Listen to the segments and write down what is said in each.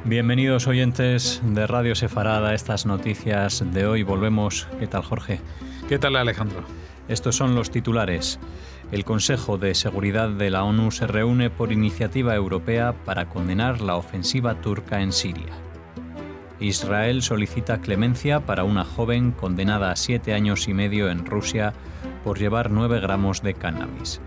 Bienvenidos oyentes de Radio Sefarad a estas noticias de hoy. Volvemos. ¿Qué tal, Jorge? ¿Qué tal, Alejandro? Estos son los titulares. El Consejo de Seguridad de la ONU se reúne por iniciativa europea para condenar la ofensiva turca en Siria. Israel solicita clemencia para una joven condenada a 7 años y medio en Rusia por llevar 9 gramos de cannabis.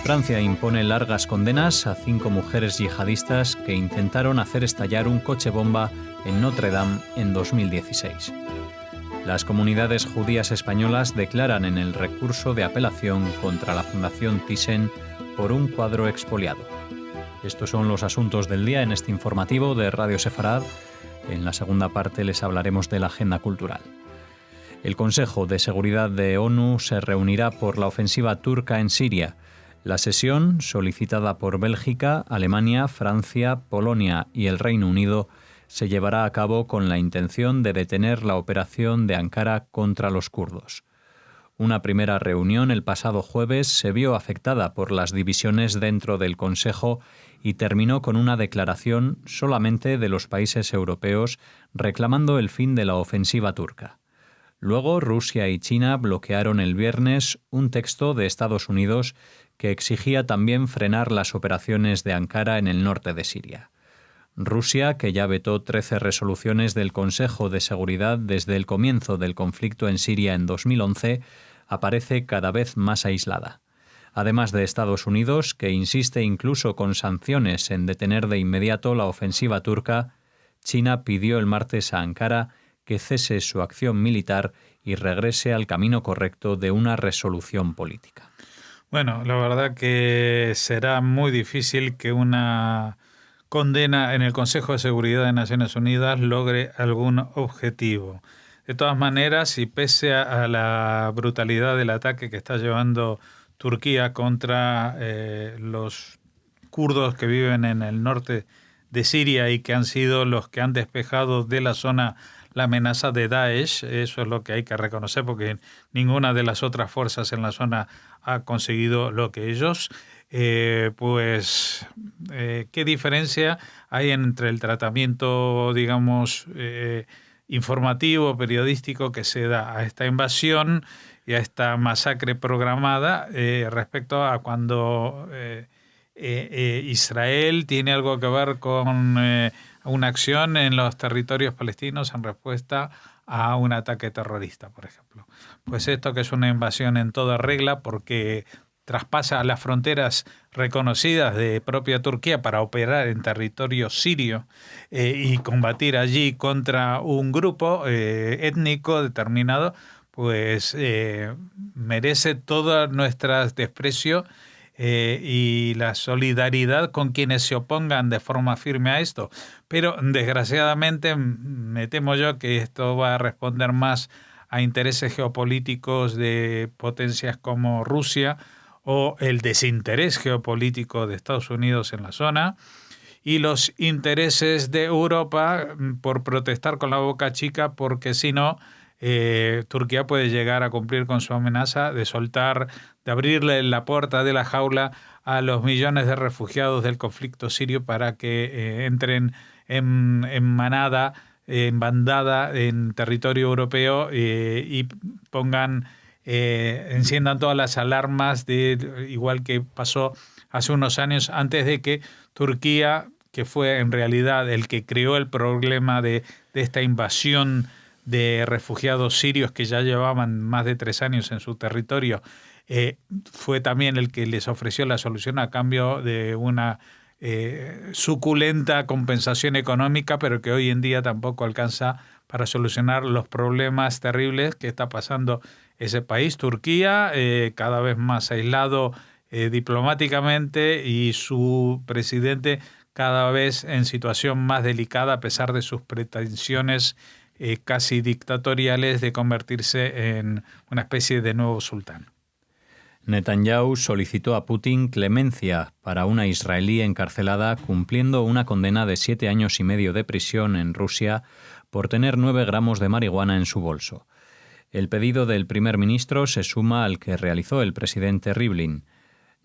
Francia impone largas condenas a 5 mujeres yihadistas que intentaron hacer estallar un coche bomba en Notre Dame en 2016. Las comunidades judías españolas declaran en el recurso de apelación contra la Fundación Thyssen por un cuadro expoliado. Estos son los asuntos del día en este informativo de Radio Sefarad. En la segunda parte les hablaremos de la agenda cultural. El Consejo de Seguridad de ONU se reunirá por la ofensiva turca en Siria. La sesión, solicitada por Bélgica, Alemania, Francia, Polonia y el Reino Unido, se llevará a cabo con la intención de detener la operación de Ankara contra los kurdos. Una primera reunión el pasado jueves se vio afectada por las divisiones dentro del Consejo y terminó con una declaración solamente de los países europeos reclamando el fin de la ofensiva turca. Luego, Rusia y China bloquearon el viernes un texto de Estados Unidos que exigía también frenar las operaciones de Ankara en el norte de Siria. Rusia, que ya vetó 13 resoluciones del Consejo de Seguridad desde el comienzo del conflicto en Siria en 2011, aparece cada vez más aislada. Además de Estados Unidos, que insiste incluso con sanciones en detener de inmediato la ofensiva turca, China pidió el martes a Ankara que cese su acción militar y regrese al camino correcto de una resolución política. Bueno, la verdad que será muy difícil que una condena en el Consejo de Seguridad de Naciones Unidas logre algún objetivo. De todas maneras, y pese a la brutalidad del ataque que está llevando Turquía contra los kurdos que viven en el norte de Siria y que han sido los que han despejado de la zona la amenaza de Daesh, eso es lo que hay que reconocer porque ninguna de las otras fuerzas en la zona ha conseguido lo que ellos. ¿Qué diferencia hay entre el tratamiento, digamos, informativo, periodístico que se da a esta invasión y a esta masacre programada respecto a cuando Israel tiene algo que ver con una acción en los territorios palestinos en respuesta a un ataque terrorista, por ejemplo? Pues esto que es una invasión en toda regla porque traspasa las fronteras reconocidas de propia Turquía para operar en territorio sirio y combatir allí contra un grupo étnico determinado, pues merece todo nuestro desprecio y la solidaridad con quienes se opongan de forma firme a esto. Pero desgraciadamente me temo yo que esto va a responder más a intereses geopolíticos de potencias como Rusia o el desinterés geopolítico de Estados Unidos en la zona y los intereses de Europa por protestar con la boca chica porque si no Turquía puede llegar a cumplir con su amenaza de soltar, de abrirle la puerta de la jaula a los millones de refugiados del conflicto sirio para que entren en manada, en bandada, en territorio europeo y enciendan todas las alarmas, igual que pasó hace unos años antes de que Turquía, que fue en realidad el que creó el problema de esta invasión de refugiados sirios que ya llevaban más de 3 años en su territorio, fue también el que les ofreció la solución a cambio de una suculenta compensación económica, pero que hoy en día tampoco alcanza para solucionar los problemas terribles que está pasando ese país. Turquía, cada vez más aislado diplomáticamente y su presidente cada vez en situación más delicada a pesar de sus pretensiones casi dictatoriales de convertirse en una especie de nuevo sultán. Netanyahu solicitó a Putin clemencia para una israelí encarcelada cumpliendo una condena de 7 años y medio de prisión en Rusia por tener 9 gramos de marihuana en su bolso. El pedido del primer ministro se suma al que realizó el presidente Rivlin.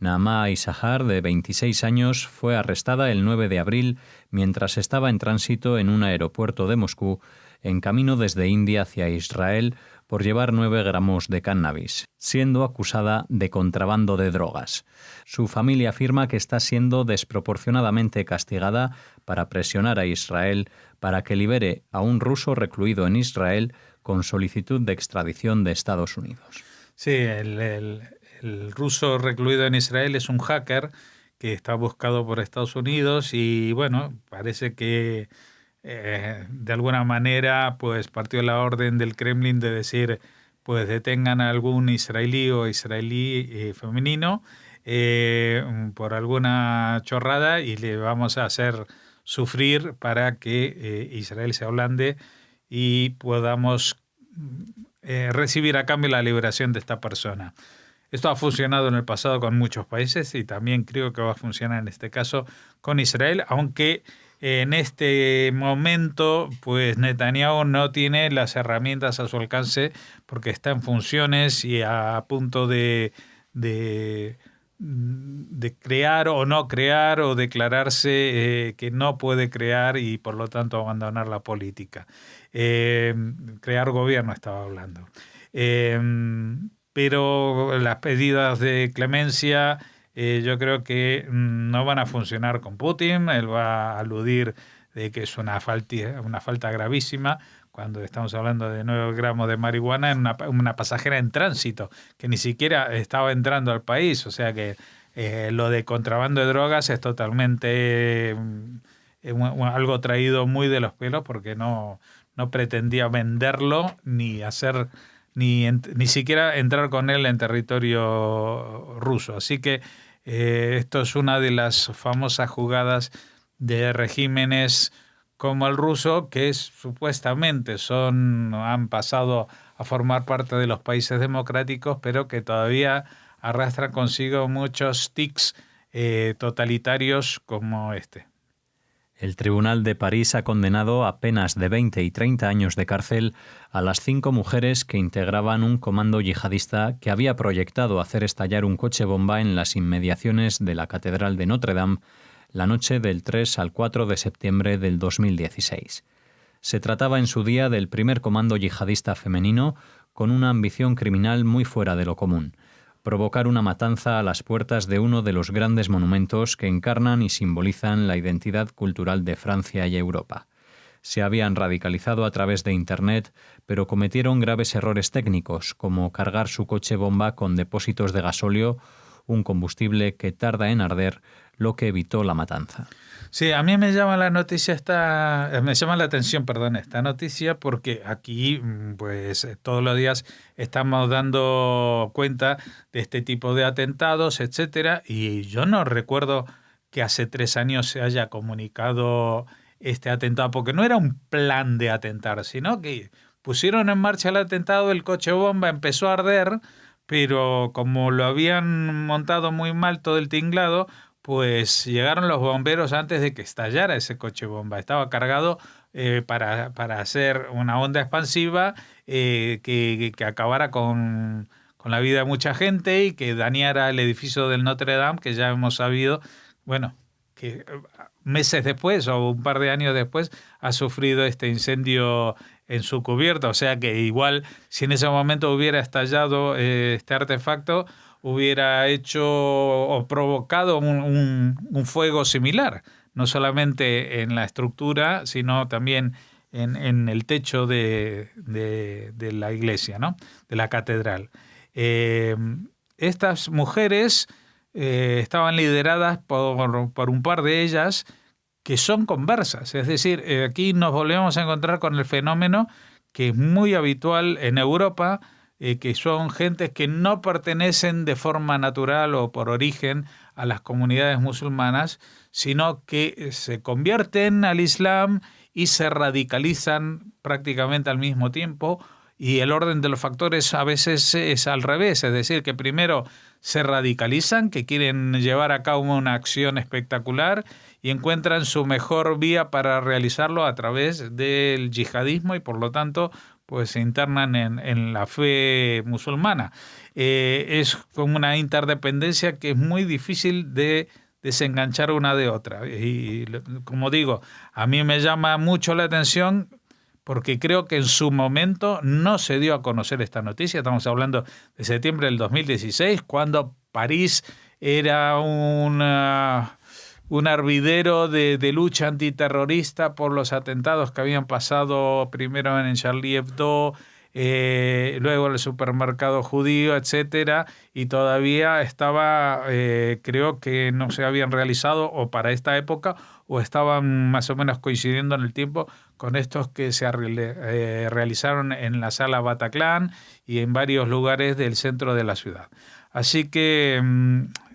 Naamah Issahar, de 26 años, fue arrestada el 9 de abril mientras estaba en tránsito en un aeropuerto de Moscú, en camino desde India hacia Israel, por llevar 9 gramos de cannabis, siendo acusada de contrabando de drogas. Su familia afirma que está siendo desproporcionadamente castigada para presionar a Israel para que libere a un ruso recluido en Israel con solicitud de extradición de Estados Unidos. Sí, el ruso recluido en Israel es un hacker que está buscado por Estados Unidos y bueno, parece que de alguna manera pues partió la orden del Kremlin de decir pues detengan a algún israelí o israelí femenino por alguna chorrada y le vamos a hacer sufrir para que Israel se ablande y podamos recibir a cambio la liberación de esta persona. Esto ha funcionado en el pasado con muchos países y también creo que va a funcionar en este caso con Israel, aunque en este momento pues Netanyahu no tiene las herramientas a su alcance porque está en funciones y a punto de crear o no crear o declararse que no puede crear y por lo tanto abandonar la política. Crear gobierno estaba hablando. Pero las pedidas de clemencia yo creo que no van a funcionar con Putin. Él va a aludir de que es una falta gravísima cuando estamos hablando de 9 gramos de marihuana en una pasajera en tránsito que ni siquiera estaba entrando al país. O sea que lo de contrabando de drogas es totalmente algo traído muy de los pelos porque no pretendía venderlo ni hacer ni siquiera entrar con él en territorio ruso. Así que esto es una de las famosas jugadas de regímenes como el ruso, que supuestamente han pasado a formar parte de los países democráticos, pero que todavía arrastran consigo muchos tics totalitarios como este. El Tribunal de París ha condenado a penas de 20 y 30 años de cárcel a las 5 mujeres que integraban un comando yihadista que había proyectado hacer estallar un coche bomba en las inmediaciones de la Catedral de Notre Dame la noche del 3 al 4 de septiembre del 2016. Se trataba en su día del primer comando yihadista femenino con una ambición criminal muy fuera de lo común: provocar una matanza a las puertas de uno de los grandes monumentos que encarnan y simbolizan la identidad cultural de Francia y Europa. Se habían radicalizado a través de Internet, pero cometieron graves errores técnicos, como cargar su coche bomba con depósitos de gasóleo, un combustible que tarda en arder, lo que evitó la matanza. Sí, a mí me llama la atención esta noticia porque aquí pues todos los días estamos dando cuenta de este tipo de atentados, etcétera, y yo no recuerdo que hace 3 años se haya comunicado este atentado, porque no era un plan de atentar, sino que pusieron en marcha el atentado, el coche bomba empezó a arder, pero como lo habían montado muy mal todo el tinglado, pues llegaron los bomberos antes de que estallara ese coche bomba. Estaba cargado para hacer una onda expansiva que acabara con la vida de mucha gente y que dañara el edificio del Notre Dame, que ya hemos sabido, bueno, que meses después o un par de años después ha sufrido este incendio en su cubierta. O sea que igual si en ese momento hubiera estallado este artefacto, hubiera hecho o provocado un fuego similar, no solamente en la estructura, sino también en el techo de la iglesia, ¿no? De la catedral. Estas mujeres estaban lideradas por un par de ellas que son conversas, es decir, aquí nos volvemos a encontrar con el fenómeno que es muy habitual en Europa, que son gentes que no pertenecen de forma natural o por origen a las comunidades musulmanas, sino que se convierten al Islam y se radicalizan prácticamente al mismo tiempo, y el orden de los factores a veces es al revés, es decir, que primero se radicalizan, que quieren llevar a cabo una acción espectacular y encuentran su mejor vía para realizarlo a través del yihadismo y por lo tanto pues se internan en la fe musulmana. Es como una interdependencia que es muy difícil de desenganchar una de otra. Y como digo, a mí me llama mucho la atención porque creo que en su momento no se dio a conocer esta noticia. Estamos hablando de septiembre del 2016, cuando París era un hervidero de lucha antiterrorista por los atentados que habían pasado primero en Charlie Hebdo, luego en el supermercado judío, etcétera, y todavía estaba, creo que no se habían realizado o para esta época o estaban más o menos coincidiendo en el tiempo con estos que se realizaron en la sala Bataclan y en varios lugares del centro de la ciudad. Así que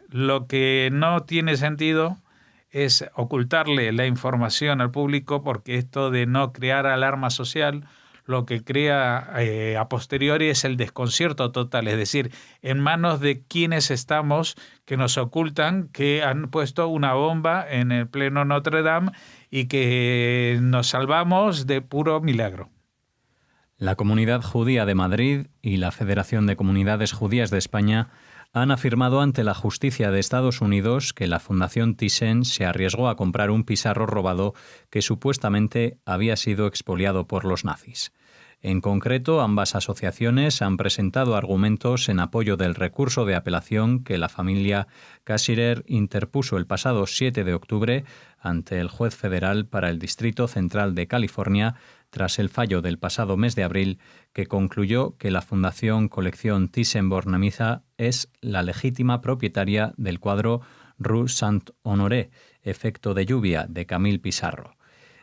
lo que no tiene sentido es ocultarle la información al público, porque esto de no crear alarma social lo que crea a posteriori es el desconcierto total, es decir, en manos de quienes estamos que nos ocultan que han puesto una bomba en el pleno Notre Dame y que nos salvamos de puro milagro. La Comunidad Judía de Madrid y la Federación de Comunidades Judías de España han afirmado ante la justicia de Estados Unidos que la Fundación Thyssen se arriesgó a comprar un pizarro robado que supuestamente había sido expoliado por los nazis. En concreto, ambas asociaciones han presentado argumentos en apoyo del recurso de apelación que la familia Cassirer interpuso el pasado 7 de octubre ante el juez federal para el Distrito Central de California, tras el fallo del pasado mes de abril que concluyó que la Fundación Colección Thyssen-Bornemisza es la legítima propietaria del cuadro Rue Saint-Honoré, Efecto de lluvia, de Camille Pissarro.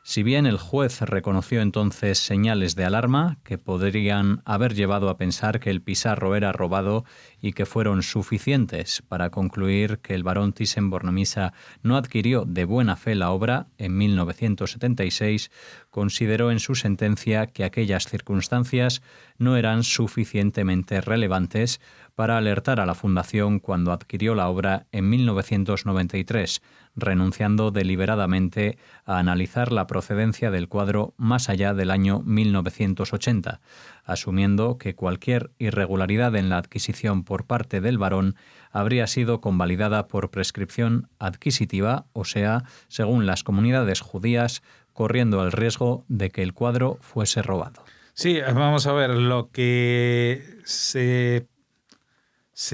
Si bien el juez reconoció entonces señales de alarma que podrían haber llevado a pensar que el Pissarro era robado y que fueron suficientes para concluir que el barón Thyssen-Bornemisza no adquirió de buena fe la obra en 1976, consideró en su sentencia que aquellas circunstancias no eran suficientemente relevantes para alertar a la Fundación cuando adquirió la obra en 1993, renunciando deliberadamente a analizar la procedencia del cuadro más allá del año 1980, asumiendo que cualquier irregularidad en la adquisición por parte del barón habría sido convalidada por prescripción adquisitiva, o sea, según las comunidades judías, corriendo el riesgo de que el cuadro fuese robado. Sí, vamos a ver, lo que se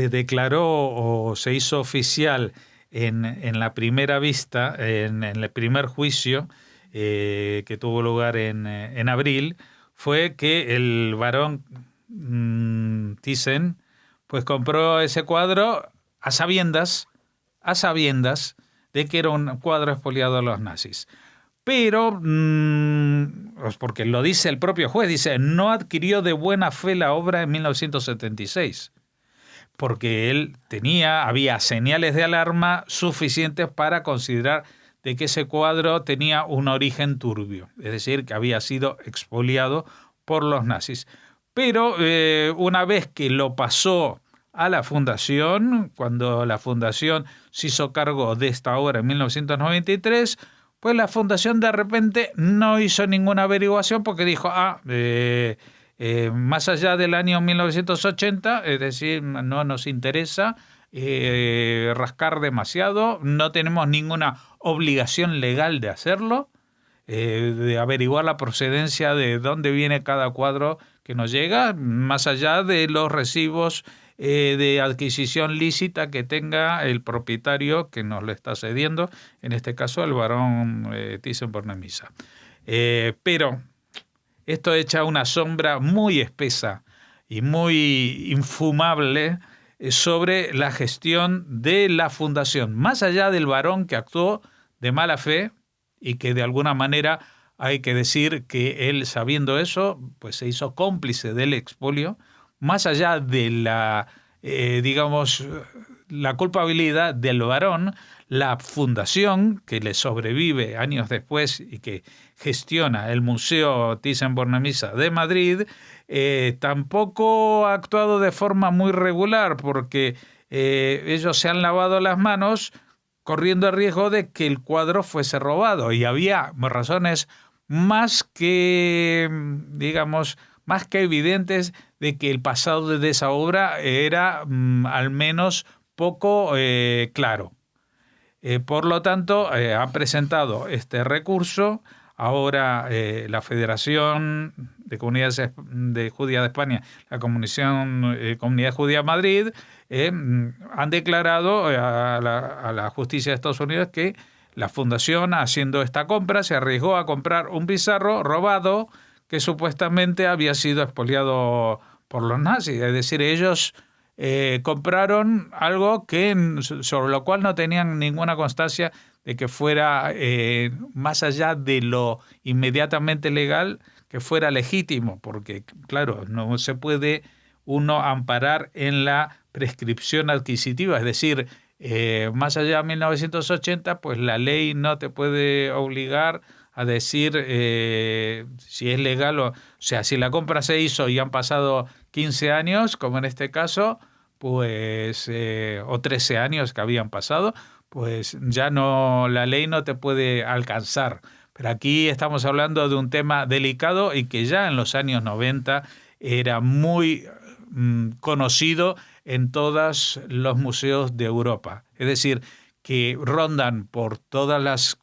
declaró o se hizo oficial en la primera vista, en el primer juicio que tuvo lugar en abril, fue que el barón Thyssen pues compró ese cuadro a sabiendas de que era un cuadro expoliado a los nazis. Pero, porque lo dice el propio juez, dice, no adquirió de buena fe la obra en 1976. Porque él había señales de alarma suficientes para considerar de que ese cuadro tenía un origen turbio, es decir, que había sido expoliado por los nazis. Pero una vez que lo pasó a la Fundación, cuando la Fundación se hizo cargo de esta obra en 1993, pues la Fundación de repente no hizo ninguna averiguación porque dijo, más allá del año 1980, es decir, no nos interesa rascar demasiado, no tenemos ninguna obligación legal de hacerlo, de averiguar la procedencia de dónde viene cada cuadro que nos llega, más allá de los recibos de adquisición lícita que tenga el propietario que nos lo está cediendo, en este caso el barón Thyssen-Bornemisza. Pero esto echa una sombra muy espesa y muy infumable sobre la gestión de la Fundación, más allá del barón que actuó de mala fe y que de alguna manera hay que decir que él, sabiendo eso, pues se hizo cómplice del expolio, más allá de la culpabilidad del barón, la Fundación que le sobrevive años después y que gestiona el Museo Thyssen-Bornemisza de Madrid, tampoco ha actuado de forma muy regular, porque ellos se han lavado las manos corriendo el riesgo de que el cuadro fuese robado, y había razones más más que evidentes de que el pasado de esa obra era al menos poco claro. Por lo tanto, ha presentado este recurso. Ahora la Federación de Comunidades Judías de España, la Comunidad Judía de Madrid, han declarado a la justicia de Estados Unidos que la fundación, haciendo esta compra, se arriesgó a comprar un bizarro robado que supuestamente había sido expoliado por los nazis. Es decir, ellos compraron algo sobre lo cual no tenían ninguna constancia de que fuera, más allá de lo inmediatamente legal, que fuera legítimo, porque, claro, no se puede uno amparar en la prescripción adquisitiva, es decir, más allá de 1980, pues la ley no te puede obligar a decir si es legal o sea, si la compra se hizo y han pasado 15 años, como en este caso, pues o 13 años que habían pasado, pues ya no, la ley no te puede alcanzar. Pero aquí estamos hablando de un tema delicado y que ya en los años 90 era muy conocido en todos los museos de Europa. Es decir, que rondan por todas las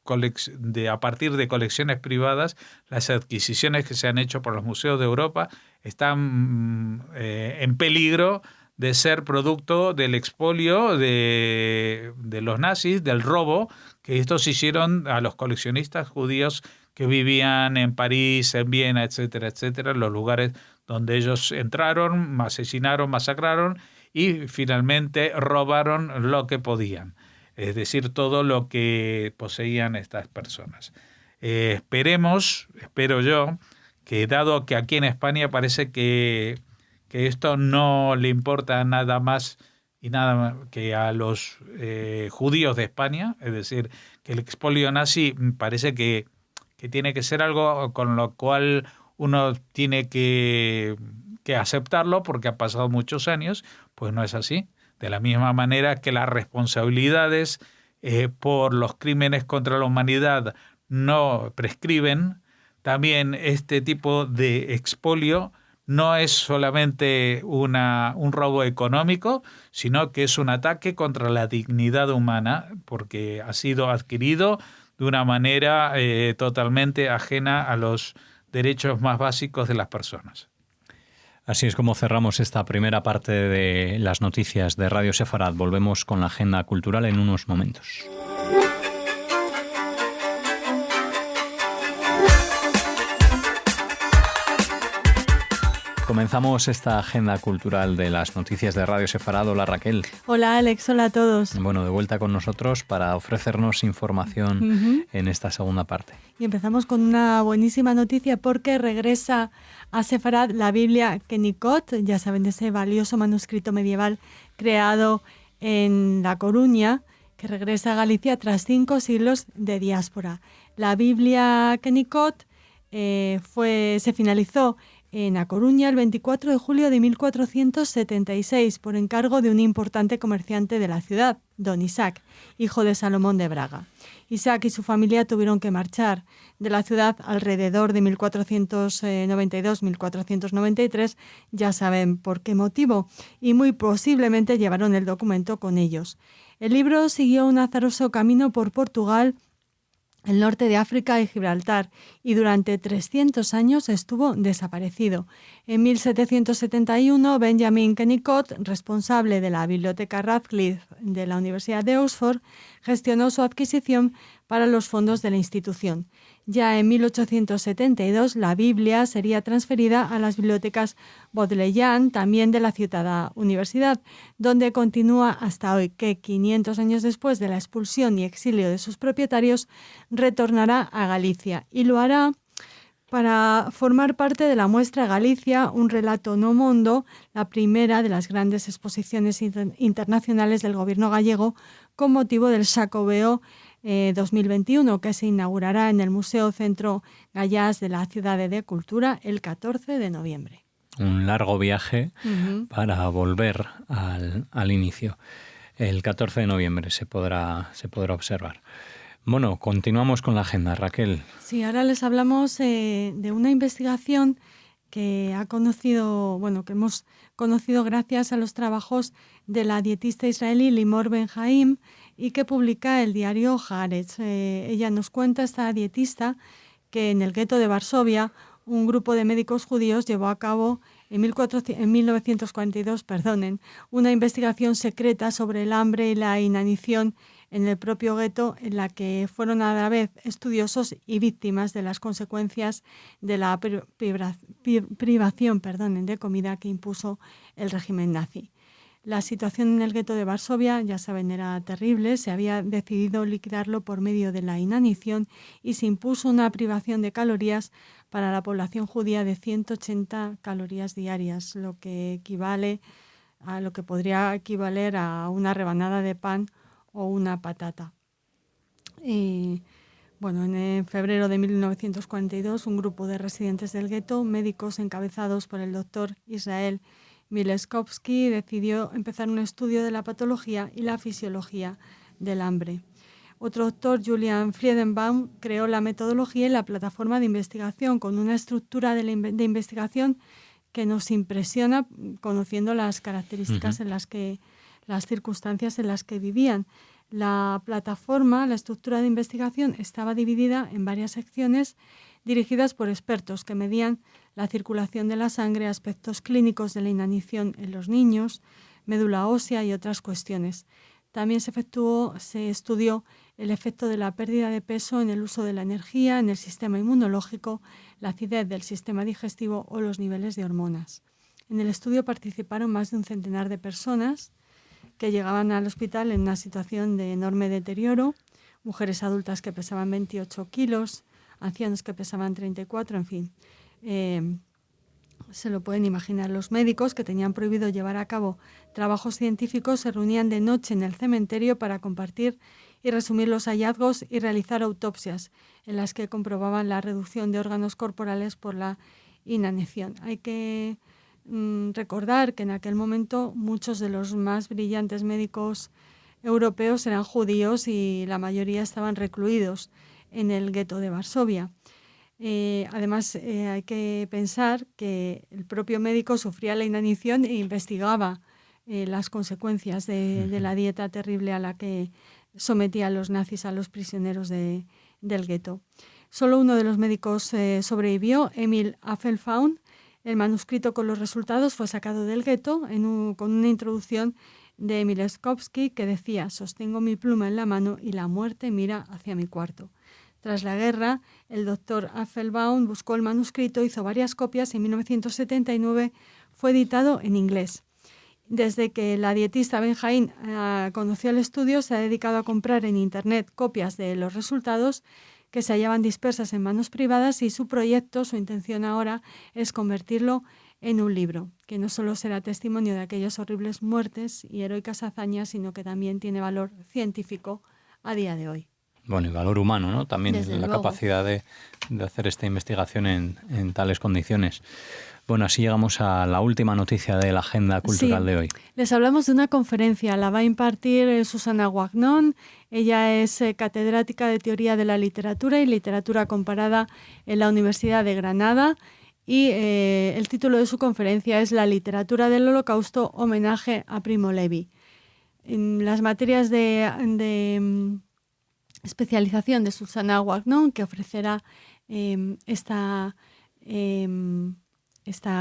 a partir de colecciones privadas, las adquisiciones que se han hecho por los museos de Europa están en peligro de ser producto del expolio de los nazis, del robo que estos hicieron a los coleccionistas judíos que vivían en París, en Viena, etcétera, etcétera, los lugares donde ellos entraron, asesinaron, masacraron y finalmente robaron lo que podían. Es decir, todo lo que poseían estas personas. Espero yo, que dado que aquí en España parece que esto no le importa nada más y nada que a los judíos de España, es decir, que el expolio nazi parece que tiene que ser algo con lo cual uno tiene que aceptarlo porque ha pasado muchos años, pues no es así. De la misma manera que las responsabilidades por los crímenes contra la humanidad no prescriben, también este tipo de expolio no es solamente un robo económico, sino que es un ataque contra la dignidad humana, porque ha sido adquirido de una manera totalmente ajena a los derechos más básicos de las personas. Así es como cerramos esta primera parte de las noticias de Radio Sefarad. Volvemos con la agenda cultural en unos momentos. Comenzamos esta agenda cultural de las noticias de Radio Sefarad. Hola Raquel. Hola Alex, hola a todos. Bueno, de vuelta con nosotros para ofrecernos información en esta segunda parte. Y empezamos con una buenísima noticia porque regresa a Sefarad la Biblia Kenikot, ya saben, ese valioso manuscrito medieval creado en La Coruña, que regresa a Galicia tras 5 siglos de diáspora. La Biblia Kenikot se finalizó en A Coruña el 24 de julio de 1476 por encargo de un importante comerciante de la ciudad, don Isaac, hijo de Salomón de Braga. Isaac y su familia tuvieron que marchar de la ciudad alrededor de 1492-1493, ya saben por qué motivo, y muy posiblemente llevaron el documento con ellos. El libro siguió un azaroso camino por Portugal, el norte de África y Gibraltar, y durante 300 años estuvo desaparecido. En 1771, Benjamin Kenikot, responsable de la Biblioteca Radcliffe de la Universidad de Oxford, gestionó su adquisición para los fondos de la institución. Ya en 1872, la Biblia sería transferida a las bibliotecas Bodleian, también de la citada universidad, donde continúa hasta hoy, que 500 años después de la expulsión y exilio de sus propietarios, retornará a Galicia, y lo hará para formar parte de la muestra Galicia, un relato no mondo, la primera de las grandes exposiciones internacionales del gobierno gallego con motivo del Xacobeo 2021, que se inaugurará en el Museo Centro Gallás de la Ciudad de Cultura el 14 de noviembre. Un largo viaje para volver al inicio. El 14 de noviembre se podrá observar. Bueno, continuamos con la agenda, Raquel. Sí, ahora les hablamos de una investigación que hemos conocido gracias a los trabajos de la dietista israelí Limor Ben-Haim y que publica el diario Haaretz. Ella nos cuenta, esta dietista, que en el gueto de Varsovia un grupo de médicos judíos llevó a cabo en 1942 una investigación secreta sobre el hambre y la inanición en el propio gueto, en la que fueron a la vez estudiosos y víctimas de las consecuencias de la privación de comida que impuso el régimen nazi. La situación en el gueto de Varsovia, ya saben, era terrible. Se había decidido liquidarlo por medio de la inanición y se impuso una privación de calorías para la población judía de 180 calorías diarias, lo que equivale a lo que podría equivaler a una rebanada de pan o una patata. En febrero de 1942, un grupo de residentes del gueto, médicos encabezados por el doctor Israel Mileskowski, decidió empezar un estudio de la patología y la fisiología del hambre. Otro doctor, Julian Friedenbaum, creó la metodología y la plataforma de investigación con una estructura de investigación que nos impresiona, conociendo las características las circunstancias en las que vivían. La plataforma, la estructura de investigación, estaba dividida en varias secciones dirigidas por expertos que medían la circulación de la sangre, aspectos clínicos de la inanición en los niños, médula ósea y otras cuestiones. También se estudió el efecto de la pérdida de peso en el uso de la energía, en el sistema inmunológico, la acidez del sistema digestivo o los niveles de hormonas. En el estudio participaron más de un centenar de personas que llegaban al hospital en una situación de enorme deterioro, mujeres adultas que pesaban 28 kilos, ancianos que pesaban 34, en fin. Se lo pueden imaginar. Los médicos, que tenían prohibido llevar a cabo trabajos científicos, se reunían de noche en el cementerio para compartir y resumir los hallazgos y realizar autopsias en las que comprobaban la reducción de órganos corporales por la inanición. Hay que recordar que en aquel momento muchos de los más brillantes médicos europeos eran judíos y la mayoría estaban recluidos en el gueto de Varsovia. Además, hay que pensar que el propio médico sufría la inanición e investigaba las consecuencias de la dieta terrible a la que sometían los nazis a los prisioneros del gueto. Solo uno de los médicos sobrevivió, Emil Affelfaun. El manuscrito con los resultados fue sacado del gueto con una introducción de Mileskowski que decía: «Sostengo mi pluma en la mano y la muerte mira hacia mi cuarto». Tras la guerra, el doctor Affelbaum buscó el manuscrito, hizo varias copias y en 1979 fue editado en inglés. Desde que la dietista Ben-Haim conoció el estudio, se ha dedicado a comprar en Internet copias de los resultados que se hallaban dispersas en manos privadas y su intención ahora es convertirlo en un libro, que no solo será testimonio de aquellas horribles muertes y heroicas hazañas, sino que también tiene valor científico a día de hoy. Bueno, y valor humano, ¿no? También Desde la luego. capacidad de hacer esta investigación en tales condiciones. Bueno, así llegamos a la última noticia de la agenda cultural de hoy. Les hablamos de una conferencia, la va a impartir Susana Guagnon. Ella es catedrática de Teoría de la Literatura y Literatura Comparada en la Universidad de Granada y el título de su conferencia es La literatura del Holocausto, homenaje a Primo Levi. En las materias de especialización de Susana Guagnon, que ofrecerá esta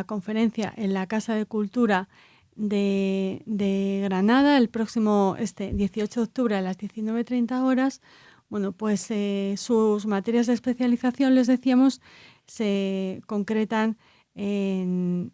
conferencia en la Casa de Cultura de Granada el próximo 18 de octubre a las 19:30 horas. Bueno, pues sus materias de especialización, les decíamos, se concretan en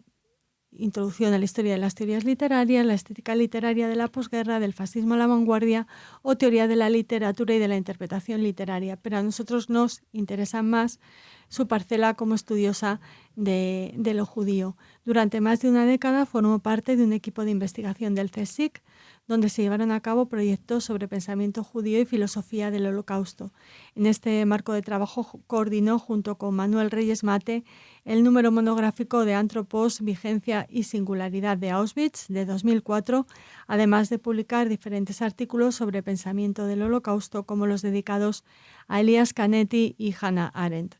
introducción a la historia de las teorías literarias, la estética literaria de la posguerra, del fascismo a la vanguardia o teoría de la literatura y de la interpretación literaria. Pero a nosotros nos interesa más su parcela como estudiosa de lo judío. Durante más de una década formó parte de un equipo de investigación del CSIC, donde se llevaron a cabo proyectos sobre pensamiento judío y filosofía del Holocausto. En este marco de trabajo coordinó junto con Manuel Reyes Mate el número monográfico de Antropos, Vigencia y Singularidad de Auschwitz de 2004, además de publicar diferentes artículos sobre pensamiento del Holocausto como los dedicados a Elias Canetti y Hannah Arendt.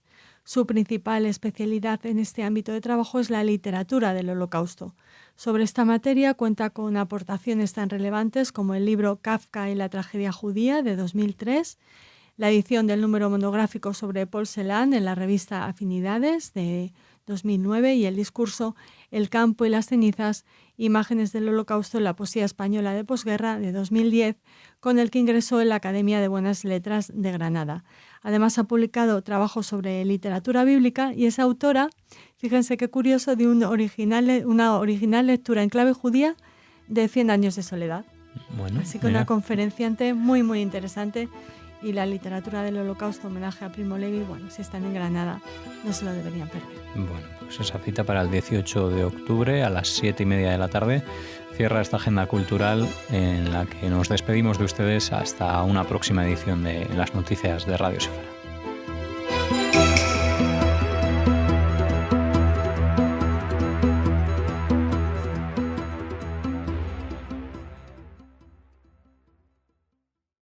Su principal especialidad en este ámbito de trabajo es la literatura del Holocausto. Sobre esta materia cuenta con aportaciones tan relevantes como el libro Kafka y la tragedia judía de 2003, la edición del número monográfico sobre Paul Celan en la revista Afinidades de 2009 y el discurso El campo y las cenizas, imágenes del Holocausto en la poesía española de posguerra de 2010, con el que ingresó en la Academia de Buenas Letras de Granada. Además ha publicado trabajos sobre literatura bíblica y es autora, fíjense qué curioso, de una original lectura en clave judía de 100 años de soledad. Bueno, así que una conferenciante muy, muy interesante. Y la literatura del Holocausto, homenaje a Primo Levi, bueno, si están en Granada, no se lo deberían perder. Bueno, pues esa cita para el 18 de octubre a las 7:30 de la tarde cierra esta agenda cultural en la que nos despedimos de ustedes hasta una próxima edición de Las Noticias de Radio Sefara.